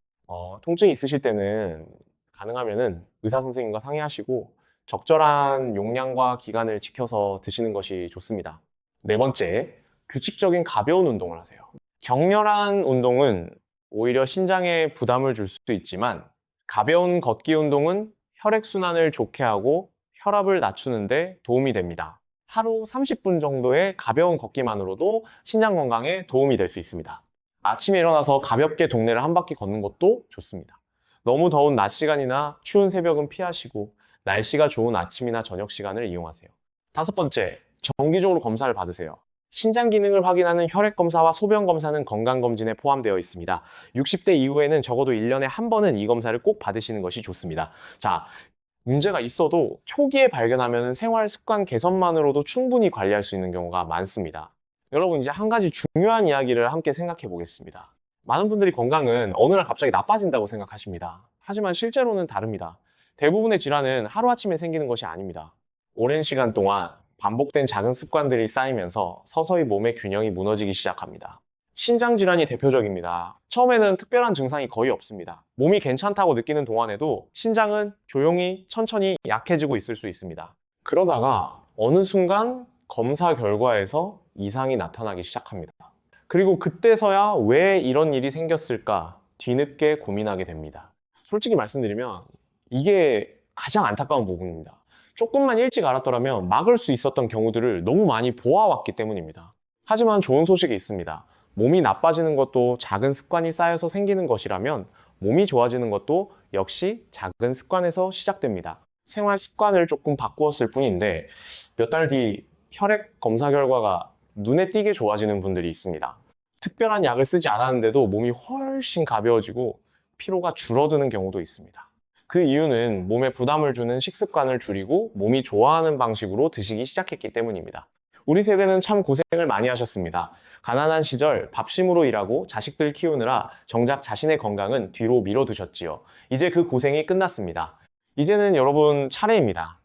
통증이 있으실 때는 가능하면은 의사 선생님과 상의하시고 적절한 용량과 기간을 지켜서 드시는 것이 좋습니다. 네 번째, 규칙적인 가벼운 운동을 하세요. 격렬한 운동은 오히려 신장에 부담을 줄 수 있지만 가벼운 걷기 운동은 혈액순환을 좋게 하고 혈압을 낮추는 데 도움이 됩니다. 하루 30분 정도의 가벼운 걷기만으로도 신장 건강에 도움이 될 수 있습니다. 아침에 일어나서 가볍게 동네를 한 바퀴 걷는 것도 좋습니다. 너무 더운 낮 시간이나 추운 새벽은 피하시고 날씨가 좋은 아침이나 저녁 시간을 이용하세요. 다섯 번째, 정기적으로 검사를 받으세요. 신장 기능을 확인하는 혈액 검사와 소변 검사는 건강검진에 포함되어 있습니다. 60대 이후에는 적어도 1년에 한 번은 이 검사를 꼭 받으시는 것이 좋습니다. 자, 문제가 있어도 초기에 발견하면 생활 습관 개선만으로도 충분히 관리할 수 있는 경우가 많습니다. 여러분, 이제 한 가지 중요한 이야기를 함께 생각해 보겠습니다. 많은 분들이 건강은 어느 날 갑자기 나빠진다고 생각하십니다. 하지만 실제로는 다릅니다. 대부분의 질환은 하루아침에 생기는 것이 아닙니다. 오랜 시간 동안 반복된 작은 습관들이 쌓이면서 서서히 몸의 균형이 무너지기 시작합니다. 신장질환이 대표적입니다. 처음에는 특별한 증상이 거의 없습니다. 몸이 괜찮다고 느끼는 동안에도 신장은 조용히 천천히 약해지고 있을 수 있습니다. 그러다가 어느 순간 검사 결과에서 이상이 나타나기 시작합니다. 그리고 그때서야 왜 이런 일이 생겼을까 뒤늦게 고민하게 됩니다. 솔직히 말씀드리면 이게 가장 안타까운 부분입니다. 조금만 일찍 알았더라면 막을 수 있었던 경우들을 너무 많이 보아왔기 때문입니다. 하지만 좋은 소식이 있습니다. 몸이 나빠지는 것도 작은 습관이 쌓여서 생기는 것이라면 몸이 좋아지는 것도 역시 작은 습관에서 시작됩니다. 생활 습관을 조금 바꾸었을 뿐인데 몇 달 뒤 혈액 검사 결과가 눈에 띄게 좋아지는 분들이 있습니다. 특별한 약을 쓰지 않았는데도 몸이 훨씬 가벼워지고 피로가 줄어드는 경우도 있습니다. 그 이유는 몸에 부담을 주는 식습관을 줄이고 몸이 좋아하는 방식으로 드시기 시작했기 때문입니다. 우리 세대는 참 고생을 많이 하셨습니다. 가난한 시절 밥심으로 일하고 자식들 키우느라 정작 자신의 건강은 뒤로 미뤄두셨지요. 이제 그 고생이 끝났습니다. 이제는 여러분 차례입니다.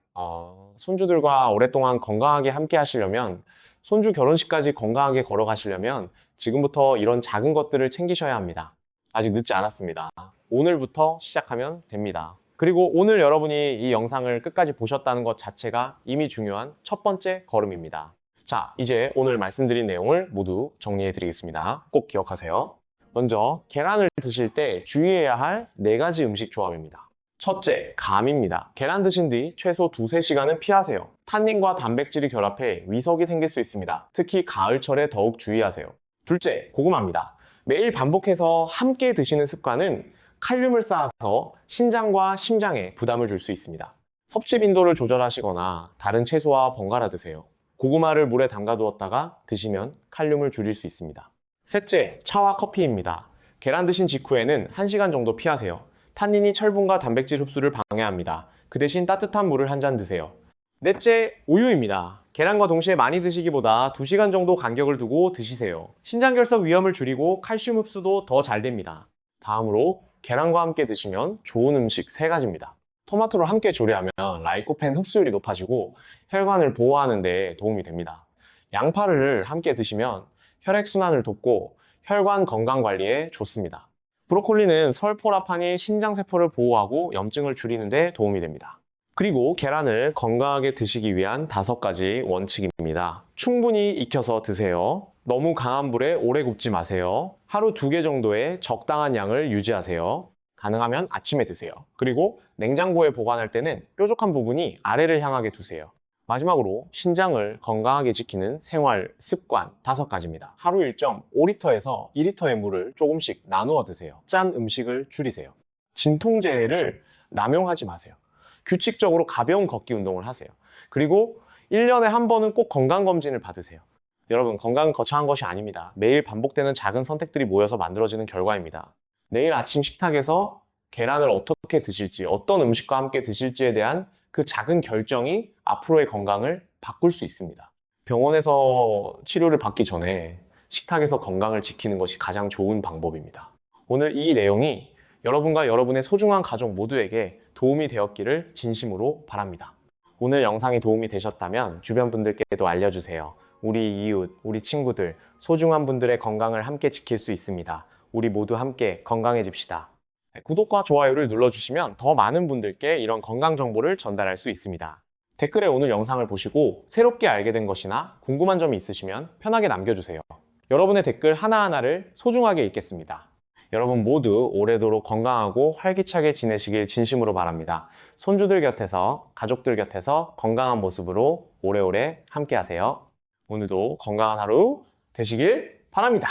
손주들과 오랫동안 건강하게 함께 하시려면, 손주 결혼식까지 건강하게 걸어가시려면 지금부터 이런 작은 것들을 챙기셔야 합니다. 아직 늦지 않았습니다. 오늘부터 시작하면 됩니다. 그리고 오늘 여러분이 이 영상을 끝까지 보셨다는 것 자체가 이미 중요한 첫 번째 걸음입니다. 자, 이제 오늘 말씀드린 내용을 모두 정리해 드리겠습니다. 꼭 기억하세요. 먼저 계란을 드실 때 주의해야 할 4가지 음식 조합입니다. 첫째, 감입니다. 계란 드신 뒤 최소 2~3시간은 피하세요. 탄닌과 단백질이 결합해 위석이 생길 수 있습니다. 특히 가을철에 더욱 주의하세요. 둘째, 고구마입니다. 매일 반복해서 함께 드시는 습관은 칼륨을 쌓아서 신장과 심장에 부담을 줄 수 있습니다. 섭취 빈도를 조절하시거나 다른 채소와 번갈아 드세요. 고구마를 물에 담가 두었다가 드시면 칼륨을 줄일 수 있습니다. 셋째, 차와 커피입니다. 계란 드신 직후에는 1시간 정도 피하세요. 탄닌이 철분과 단백질 흡수를 방해합니다. 그 대신 따뜻한 물을 한 잔 드세요. 넷째, 우유입니다. 계란과 동시에 많이 드시기보다 2시간 정도 간격을 두고 드시세요. 신장결석 위험을 줄이고 칼슘 흡수도 더 잘 됩니다. 다음으로 계란과 함께 드시면 좋은 음식 3가지입니다. 토마토를 함께 조리하면 라이코펜 흡수율이 높아지고 혈관을 보호하는 데 도움이 됩니다. 양파를 함께 드시면 혈액순환을 돕고 혈관 건강 관리에 좋습니다. 브로콜리는 설포라판이 신장세포를 보호하고 염증을 줄이는 데 도움이 됩니다. 그리고 계란을 건강하게 드시기 위한 5가지 원칙입니다. 충분히 익혀서 드세요. 너무 강한 불에 오래 굽지 마세요. 하루 2개 정도의 적당한 양을 유지하세요. 가능하면 아침에 드세요. 그리고 냉장고에 보관할 때는 뾰족한 부분이 아래를 향하게 두세요. 마지막으로 신장을 건강하게 지키는 생활 습관 5가지입니다. 하루 일정 5리터에서 2리터의 물을 조금씩 나누어 드세요. 짠 음식을 줄이세요. 진통제를 남용하지 마세요. 규칙적으로 가벼운 걷기 운동을 하세요. 그리고 1년에 한 번은 꼭 건강검진을 받으세요. 여러분, 건강은 거창한 것이 아닙니다. 매일 반복되는 작은 선택들이 모여서 만들어지는 결과입니다. 내일 아침 식탁에서 계란을 어떻게 드실지, 어떤 음식과 함께 드실지에 대한 그 작은 결정이 앞으로의 건강을 바꿀 수 있습니다. 병원에서 치료를 받기 전에 식탁에서 건강을 지키는 것이 가장 좋은 방법입니다. 오늘 이 내용이 여러분과 여러분의 소중한 가족 모두에게 도움이 되었기를 진심으로 바랍니다. 오늘 영상이 도움이 되셨다면 주변 분들께도 알려주세요. 우리 이웃, 우리 친구들, 소중한 분들의 건강을 함께 지킬 수 있습니다. 우리 모두 함께 건강해집시다. 구독과 좋아요를 눌러주시면 더 많은 분들께 이런 건강 정보를 전달할 수 있습니다. 댓글에 오늘 영상을 보시고 새롭게 알게 된 것이나 궁금한 점이 있으시면 편하게 남겨주세요. 여러분의 댓글 하나하나를 소중하게 읽겠습니다. 여러분 모두 오래도록 건강하고 활기차게 지내시길 진심으로 바랍니다. 손주들 곁에서, 가족들 곁에서 건강한 모습으로 오래오래 함께 하세요. 오늘도 건강한 하루 되시길 바랍니다.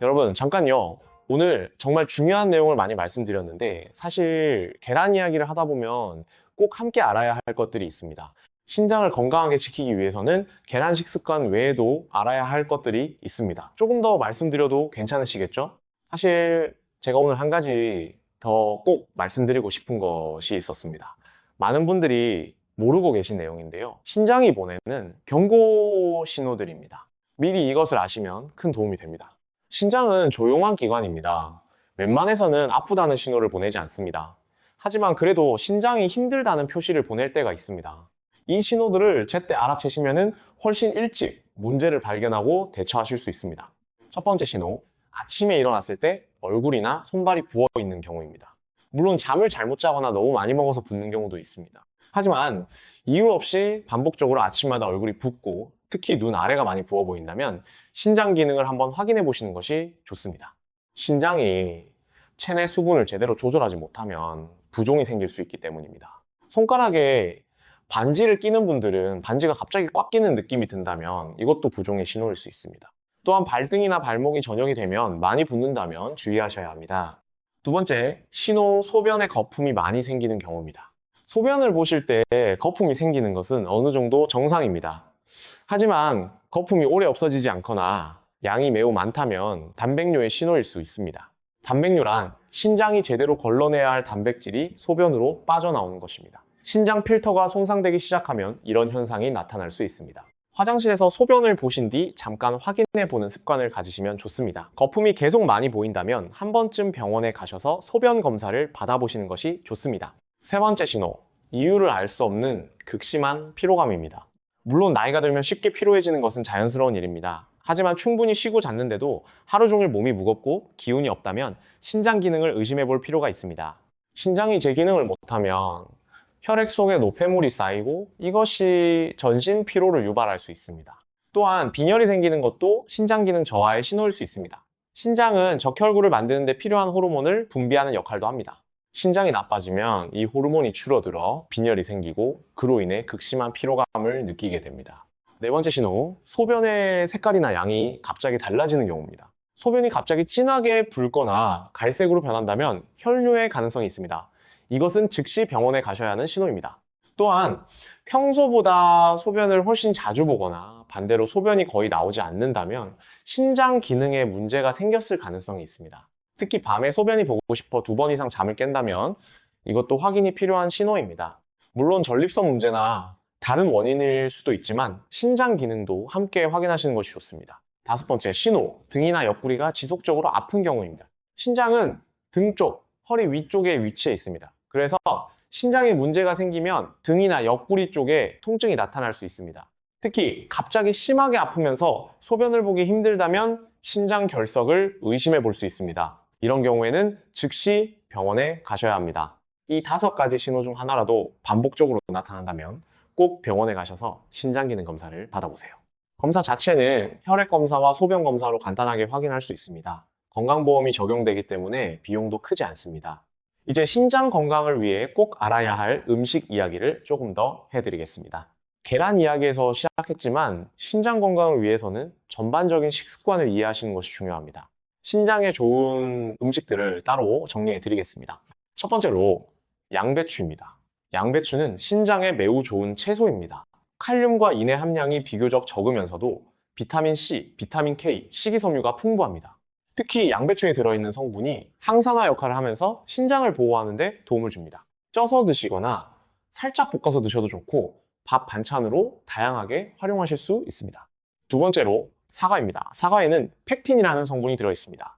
여러분, 잠깐요. 오늘 정말 중요한 내용을 많이 말씀드렸는데 사실 계란 이야기를 하다 보면 꼭 함께 알아야 할 것들이 있습니다. 신장을 건강하게 지키기 위해서는 계란 식습관 외에도 알아야 할 것들이 있습니다. 조금 더 말씀드려도 괜찮으시겠죠? 사실 제가 오늘 한 가지 더 꼭 말씀드리고 싶은 것이 있었습니다. 많은 분들이 모르고 계신 내용인데요. 신장이 보내는 경고 신호들입니다. 미리 이것을 아시면 큰 도움이 됩니다. 신장은 조용한 기관입니다. 웬만해서는 아프다는 신호를 보내지 않습니다. 하지만 그래도 신장이 힘들다는 표시를 보낼 때가 있습니다. 이 신호들을 제때 알아채시면 훨씬 일찍 문제를 발견하고 대처하실 수 있습니다. 첫 번째 신호, 아침에 일어났을 때 얼굴이나 손발이 부어 있는 경우입니다. 물론 잠을 잘못 자거나 너무 많이 먹어서 붓는 경우도 있습니다. 하지만 이유 없이 반복적으로 아침마다 얼굴이 붓고 특히 눈 아래가 많이 부어 보인다면 신장 기능을 한번 확인해 보시는 것이 좋습니다. 신장이 체내 수분을 제대로 조절하지 못하면 부종이 생길 수 있기 때문입니다. 손가락에 반지를 끼는 분들은 반지가 갑자기 꽉 끼는 느낌이 든다면 이것도 부종의 신호일 수 있습니다. 또한 발등이나 발목이 전역이 되면 많이 붓는다면 주의하셔야 합니다. 두 번째, 신호, 소변에 거품이 많이 생기는 경우입니다. 소변을 보실 때 거품이 생기는 것은 어느 정도 정상입니다. 하지만 거품이 오래 없어지지 않거나 양이 매우 많다면 단백뇨의 신호일 수 있습니다. 단백뇨란 신장이 제대로 걸러내야 할 단백질이 소변으로 빠져나오는 것입니다. 신장 필터가 손상되기 시작하면 이런 현상이 나타날 수 있습니다. 화장실에서 소변을 보신 뒤 잠깐 확인해 보는 습관을 가지시면 좋습니다. 거품이 계속 많이 보인다면 한 번쯤 병원에 가셔서 소변 검사를 받아보시는 것이 좋습니다. 세 번째 신호, 이유를 알 수 없는 극심한 피로감입니다. 물론 나이가 들면 쉽게 피로해지는 것은 자연스러운 일입니다. 하지만 충분히 쉬고 잤는데도 하루 종일 몸이 무겁고 기운이 없다면 신장 기능을 의심해 볼 필요가 있습니다. 신장이 제 기능을 못하면 혈액 속에 노폐물이 쌓이고 이것이 전신 피로를 유발할 수 있습니다. 또한 빈혈이 생기는 것도 신장 기능 저하의 신호일 수 있습니다. 신장은 적혈구를 만드는 데 필요한 호르몬을 분비하는 역할도 합니다. 신장이 나빠지면 이 호르몬이 줄어들어 빈혈이 생기고 그로 인해 극심한 피로감을 느끼게 됩니다. 네 번째 신호, 소변의 색깔이나 양이 갑자기 달라지는 경우입니다. 소변이 갑자기 진하게 붉거나 갈색으로 변한다면 혈뇨의 가능성이 있습니다. 이것은 즉시 병원에 가셔야 하는 신호입니다. 또한 평소보다 소변을 훨씬 자주 보거나 반대로 소변이 거의 나오지 않는다면 신장 기능에 문제가 생겼을 가능성이 있습니다. 특히 밤에 소변이 보고 싶어 2번 이상 잠을 깬다면 이것도 확인이 필요한 신호입니다. 물론 전립선 문제나 다른 원인일 수도 있지만 신장 기능도 함께 확인하시는 것이 좋습니다. 다섯 번째, 신호, 등이나 옆구리가 지속적으로 아픈 경우입니다. 신장은 등 쪽, 허리 위쪽에 위치해 있습니다. 그래서 신장에 문제가 생기면 등이나 옆구리 쪽에 통증이 나타날 수 있습니다. 특히 갑자기 심하게 아프면서 소변을 보기 힘들다면 신장 결석을 의심해 볼 수 있습니다. 이런 경우에는 즉시 병원에 가셔야 합니다. 이 5가지 신호 중 하나라도 반복적으로 나타난다면 꼭 병원에 가셔서 신장 기능 검사를 받아보세요. 검사 자체는 혈액 검사와 소변 검사로 간단하게 확인할 수 있습니다. 건강보험이 적용되기 때문에 비용도 크지 않습니다. 이제 신장 건강을 위해 꼭 알아야 할 음식 이야기를 조금 더 해드리겠습니다. 계란 이야기에서 시작했지만 신장 건강을 위해서는 전반적인 식습관을 이해하시는 것이 중요합니다. 신장에 좋은 음식들을 따로 정리해 드리겠습니다. 첫 번째로 양배추입니다. 양배추는 신장에 매우 좋은 채소입니다. 칼륨과 인의 함량이 비교적 적으면서도 비타민 C, 비타민 K, 식이섬유가 풍부합니다. 특히 양배추에 들어있는 성분이 항산화 역할을 하면서 신장을 보호하는 데 도움을 줍니다. 쪄서 드시거나 살짝 볶아서 드셔도 좋고 밥 반찬으로 다양하게 활용하실 수 있습니다. 두 번째로 사과입니다. 사과에는 펙틴이라는 성분이 들어있습니다.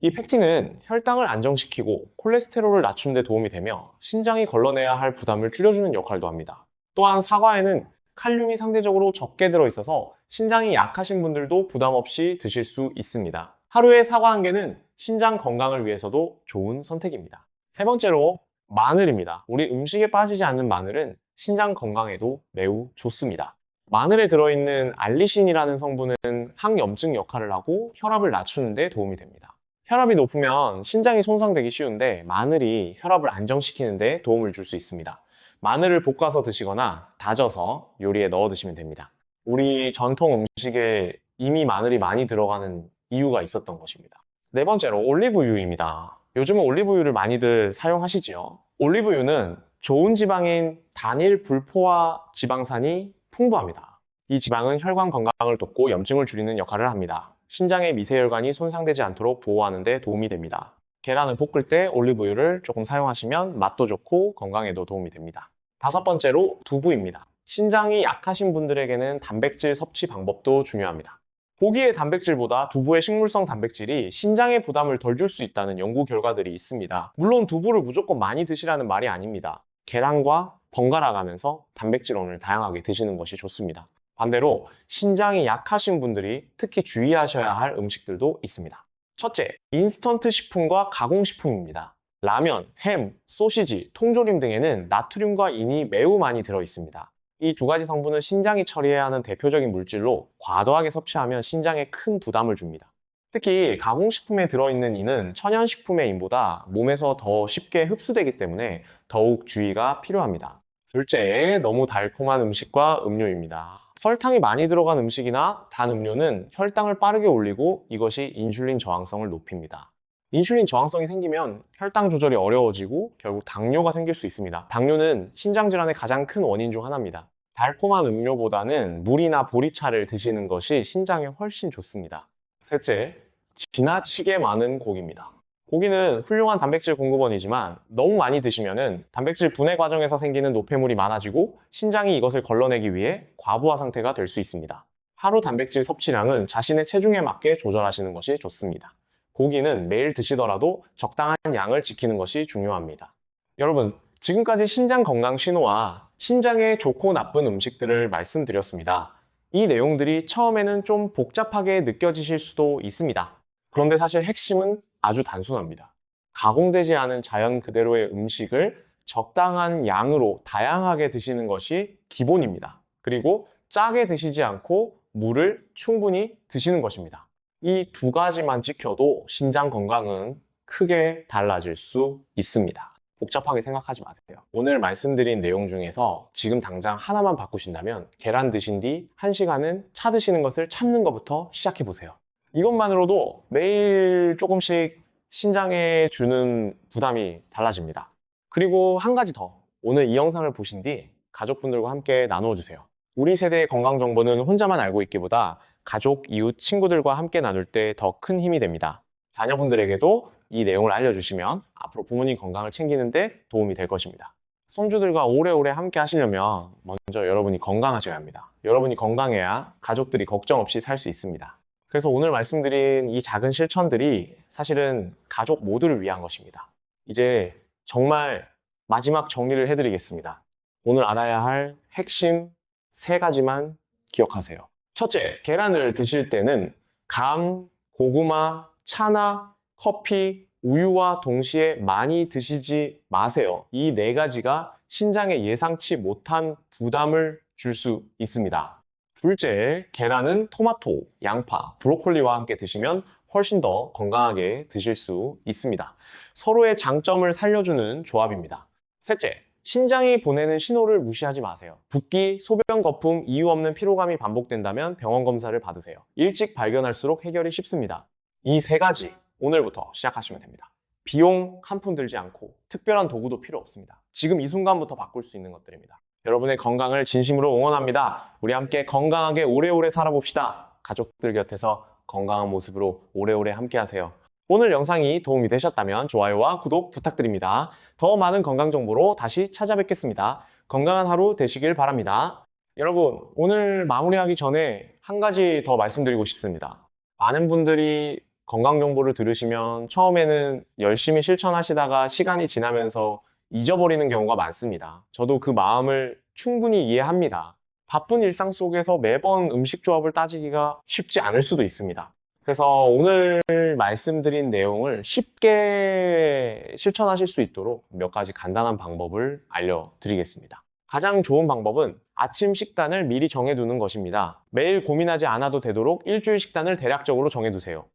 이 펙틴은 혈당을 안정시키고 콜레스테롤을 낮추는 데 도움이 되며 신장이 걸러내야 할 부담을 줄여주는 역할도 합니다. 또한 사과에는 칼륨이 상대적으로 적게 들어있어서 신장이 약하신 분들도 부담 없이 드실 수 있습니다. 하루에 사과 1개는 신장 건강을 위해서도 좋은 선택입니다. 세 번째로 마늘입니다. 우리 음식에 빠지지 않는 마늘은 신장 건강에도 매우 좋습니다. 마늘에 들어있는 알리신이라는 성분은 항염증 역할을 하고 혈압을 낮추는 데 도움이 됩니다. 혈압이 높으면 신장이 손상되기 쉬운데 마늘이 혈압을 안정시키는 데 도움을 줄 수 있습니다. 마늘을 볶아서 드시거나 다져서 요리에 넣어 드시면 됩니다. 우리 전통 음식에 이미 마늘이 많이 들어가는 이유가 있었던 것입니다. 네 번째로 올리브유입니다. 요즘은 올리브유를 많이들 사용하시지요. 올리브유는 좋은 지방인 단일 불포화 지방산이 풍부합니다. 이 지방은 혈관 건강을 돕고 염증을 줄이는 역할을 합니다. 신장의 미세혈관이 손상되지 않도록 보호하는 데 도움이 됩니다. 계란을 볶을 때 올리브유를 조금 사용하시면 맛도 좋고 건강에도 도움이 됩니다. 다섯 번째로 두부입니다. 신장이 약하신 분들에게는 단백질 섭취 방법도 중요합니다. 고기의 단백질보다 두부의 식물성 단백질이 신장의 부담을 덜 줄 수 있다는 연구 결과들이 있습니다. 물론 두부를 무조건 많이 드시라는 말이 아닙니다. 계란과 번갈아 가면서 단백질원을 다양하게 드시는 것이 좋습니다. 반대로 신장이 약하신 분들이 특히 주의하셔야 할 음식들도 있습니다. 첫째, 인스턴트 식품과 가공식품입니다. 라면, 햄, 소시지, 통조림 등에는 나트륨과 인이 매우 많이 들어 있습니다. 이 2가지 성분은 신장이 처리해야 하는 대표적인 물질로 과도하게 섭취하면 신장에 큰 부담을 줍니다. 특히 가공식품에 들어있는 인은 천연식품의 인보다 몸에서 더 쉽게 흡수되기 때문에 더욱 주의가 필요합니다. 둘째, 너무 달콤한 음식과 음료입니다. 설탕이 많이 들어간 음식이나 단 음료는 혈당을 빠르게 올리고 이것이 인슐린 저항성을 높입니다. 인슐린 저항성이 생기면 혈당 조절이 어려워지고 결국 당뇨가 생길 수 있습니다. 당뇨는 신장 질환의 가장 큰 원인 중 하나입니다. 달콤한 음료보다는 물이나 보리차를 드시는 것이 신장에 훨씬 좋습니다. 셋째, 지나치게 많은 고기입니다. 고기는 훌륭한 단백질 공급원이지만 너무 많이 드시면 단백질 분해 과정에서 생기는 노폐물이 많아지고 신장이 이것을 걸러내기 위해 과부하 상태가 될 수 있습니다. 하루 단백질 섭취량은 자신의 체중에 맞게 조절하시는 것이 좋습니다. 고기는 매일 드시더라도 적당한 양을 지키는 것이 중요합니다. 여러분, 지금까지 신장 건강 신호와 신장에 좋고 나쁜 음식들을 말씀드렸습니다. 이 내용들이 처음에는 좀 복잡하게 느껴지실 수도 있습니다. 그런데 사실 핵심은 아주 단순합니다. 가공되지 않은 자연 그대로의 음식을 적당한 양으로 다양하게 드시는 것이 기본입니다. 그리고 짜게 드시지 않고 물을 충분히 드시는 것입니다. 이 두 가지만 지켜도 신장 건강은 크게 달라질 수 있습니다. 복잡하게 생각하지 마세요. 오늘 말씀드린 내용 중에서 지금 당장 하나만 바꾸신다면 계란 드신 뒤 1시간은 차 드시는 것을 참는 것부터 시작해 보세요. 이것만으로도 매일 조금씩 신장에 주는 부담이 달라집니다. 그리고 한 가지 더, 오늘 이 영상을 보신 뒤 가족분들과 함께 나누어 주세요. 우리 세대의 건강 정보는 혼자만 알고 있기보다 가족, 이웃, 친구들과 함께 나눌 때 더 큰 힘이 됩니다. 자녀분들에게도 이 내용을 알려주시면 앞으로 부모님 건강을 챙기는데 도움이 될 것입니다. 손주들과 오래오래 함께 하시려면 먼저 여러분이 건강하셔야 합니다. 여러분이 건강해야 가족들이 걱정 없이 살 수 있습니다. 그래서 오늘 말씀드린 이 작은 실천들이 사실은 가족 모두를 위한 것입니다. 이제 정말 마지막 정리를 해드리겠습니다. 오늘 알아야 할 핵심 3가지만 기억하세요. 첫째, 계란을 드실 때는 감, 고구마, 차나 커피, 우유와 동시에 많이 드시지 마세요. 이 4가지가 신장에 예상치 못한 부담을 줄 수 있습니다. 둘째, 계란은 토마토, 양파, 브로콜리와 함께 드시면 훨씬 더 건강하게 드실 수 있습니다. 서로의 장점을 살려주는 조합입니다. 셋째, 신장이 보내는 신호를 무시하지 마세요. 붓기, 소변 거품, 이유 없는 피로감이 반복된다면 병원 검사를 받으세요. 일찍 발견할수록 해결이 쉽습니다. 이 3가지 오늘부터 시작하시면 됩니다. 비용 한 푼 들지 않고 특별한 도구도 필요 없습니다. 지금 이 순간부터 바꿀 수 있는 것들입니다. 여러분의 건강을 진심으로 응원합니다. 우리 함께 건강하게 오래오래 살아봅시다. 가족들 곁에서 건강한 모습으로 오래오래 함께 하세요. 오늘 영상이 도움이 되셨다면 좋아요와 구독 부탁드립니다. 더 많은 건강 정보로 다시 찾아뵙겠습니다. 건강한 하루 되시길 바랍니다. 여러분, 오늘 마무리하기 전에 한 가지 더 말씀드리고 싶습니다. 많은 분들이 건강 정보를 들으시면 처음에는 열심히 실천하시다가 시간이 지나면서 잊어버리는 경우가 많습니다. 저도 그 마음을 충분히 이해합니다. 바쁜 일상 속에서 매번 음식 조합을 따지기가 쉽지 않을 수도 있습니다. 그래서 오늘 말씀드린 내용을 쉽게 실천하실 수 있도록 몇 가지 간단한 방법을 알려드리겠습니다. 가장 좋은 방법은 아침 식단을 미리 정해두는 것입니다. 매일 고민하지 않아도 되도록 일주일 식단을 대략적으로 정해두세요.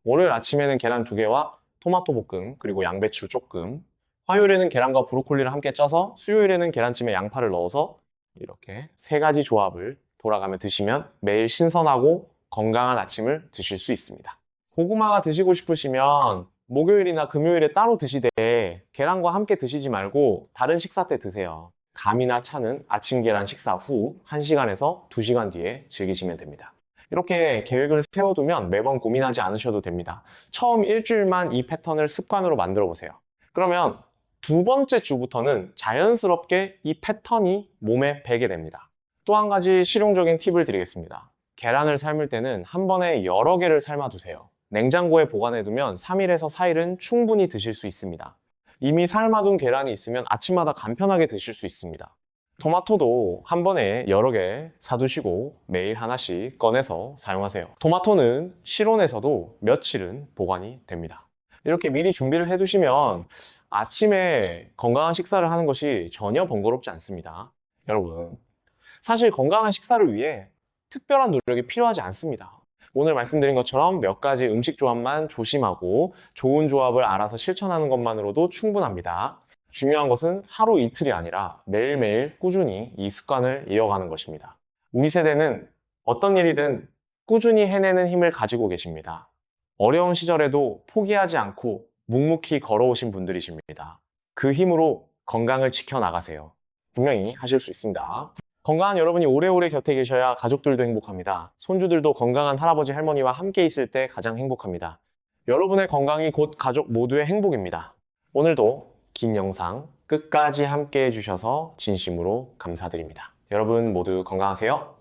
월요일 아침에는 계란 2개와 토마토 볶음, 그리고 양배추 조금, 화요일에는 계란과 브로콜리를 함께 쪄서 수요일에는 계란찜에 양파를 넣어서 이렇게 3가지 조합을 돌아가며 드시면 매일 신선하고 건강한 아침을 드실 수 있습니다. 고구마가 드시고 싶으시면 목요일이나 금요일에 따로 드시되 계란과 함께 드시지 말고 다른 식사 때 드세요. 감이나 차는 아침 계란 식사 후 1시간에서 2시간 뒤에 즐기시면 됩니다. 이렇게 계획을 세워두면 매번 고민하지 않으셔도 됩니다. 처음 일주일만 이 패턴을 습관으로 만들어 보세요. 그러면 2번째 주부터는 자연스럽게 이 패턴이 몸에 배게 됩니다. 또 한 가지 실용적인 팁을 드리겠습니다. 계란을 삶을 때는 한 번에 여러 개를 삶아두세요. 냉장고에 보관해두면 3일에서 4일은 충분히 드실 수 있습니다. 이미 삶아둔 계란이 있으면 아침마다 간편하게 드실 수 있습니다. 토마토도 한 번에 여러 개 사두시고 매일 하나씩 꺼내서 사용하세요. 토마토는 실온에서도 며칠은 보관이 됩니다. 이렇게 미리 준비를 해두시면 아침에 건강한 식사를 하는 것이 전혀 번거롭지 않습니다. 여러분, 사실 건강한 식사를 위해 특별한 노력이 필요하지 않습니다. 오늘 말씀드린 것처럼 몇 가지 음식 조합만 조심하고 좋은 조합을 알아서 실천하는 것만으로도 충분합니다. 중요한 것은 하루 이틀이 아니라 매일매일 꾸준히 이 습관을 이어가는 것입니다. 우리 세대는 어떤 일이든 꾸준히 해내는 힘을 가지고 계십니다. 어려운 시절에도 포기하지 않고 묵묵히 걸어오신 분들이십니다. 그 힘으로 건강을 지켜나가세요. 분명히 하실 수 있습니다. 건강한 여러분이 오래오래 곁에 계셔야 가족들도 행복합니다. 손주들도 건강한 할아버지 할머니와 함께 있을 때 가장 행복합니다. 여러분의 건강이 곧 가족 모두의 행복입니다. 오늘도 긴 영상 끝까지 함께 해주셔서 진심으로 감사드립니다. 여러분 모두 건강하세요.